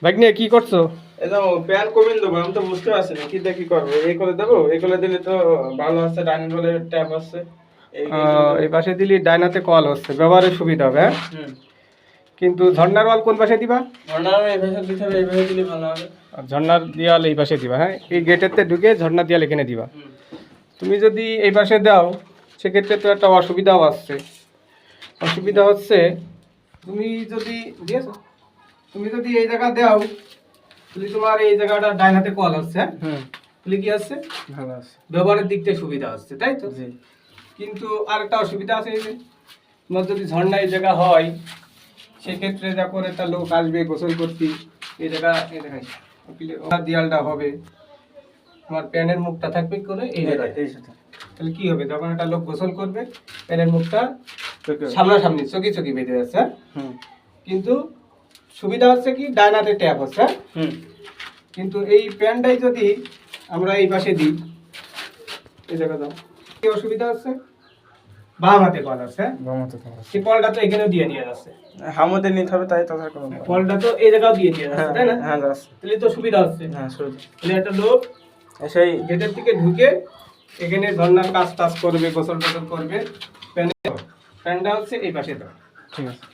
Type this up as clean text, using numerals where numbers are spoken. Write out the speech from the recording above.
ভাগ্নে কি করছো? একদম প্যান কমিয়ে দেবো, আমি তো বুঝতে পারছি না কি দিয়ে কি করবো। এই করে দেবো, এই করে দিলে তো ভালো আছে, ডাইনিং হলের ট্যাপ আছে। এই পাশে দিলি ডাইনাতে কল হচ্ছে, ব্যবহারের সুবিধা হবে। হ্যাঁ, হুম, কিন্তু ঝর্ণার ওয়াল কোন পাশে দিবা? ঘন্টার এই ভাষা দিতে হবে, এই ভাষা দিলে ভালো হবে। আর ঝর্ণার দেয়াল এই পাশে দিবা। হ্যাঁ, এই গেটেরতে ঢুকে ঝর্ণার দেয়াল এখানে দিবা। হুম, তুমি যদি এই পাশে দাও সেক্ষেত্রে তো একটা অসুবিধাও আসছে। অসুবিধা হচ্ছে তুমি যদি দিয়েছো, তুমি যদি এই জায়গা দাও তাহলে তোমার এই জায়গাটা ডাইন হাতে কল হচ্ছে। হ্যাঁ, হুম, তাহলে কি আছে? ভালো আছে। ব্যবহারের দিক থেকে সুবিধা হচ্ছে, তাই তো? জি। কিন্তু আরেকটা অসুবিধা আছে, এই যে তোমার যদি ঝর্ণা এই জায়গা হয় সেক্ষেত্রে যখন একটা লোক আসবে গোসল করতে, এই জায়গা এই জায়গায় দেয়ালটা হবে, তোমার প্যানের মুখটা থাকবে করে এই জায়গায়। এই সাথে তাহলে কি হবে, যখন একটা লোক গোসল করবে প্যানের মুখটা সামনাসামনি চকি চকি বেঁধে যাচ্ছে। হ্যাঁ? হুম, কিন্তু সুবিধা হচ্ছে কি ডাইনাতে ট্যাপ হচ্ছে। হ্যাঁ? হুম, কিন্তু এই প্যানটাই যদি আমরা এই পাশে দিই, এই জায়গা দাও, কি অসুবিধা হচ্ছে? বাম হাতে কল আছে। হ্যাঁ? গমতে থাকবে। সেই কলটা তো এখানেও দিয়ে নিয়ে যাচ্ছে, হামতে নিতে হবে, তাই তাছাড়া কোনো উপায় নেই। কলটা তো এই জায়গাও দিয়ে নিয়ে যাচ্ছে, হ্যাঁ, তাই না? হ্যাঁ, যাচ্ছে। তাহলে তো সুবিধা হচ্ছে। হ্যাঁ, শুরু তাহলে একটা লোক সেই গেটের থেকে ঢুকে এখানে ঝর্ণার কাজ টাজ করবে, গোসল টোসল করবে, প্যানটা হচ্ছে এই পাশে দাও। ঠিক আছে।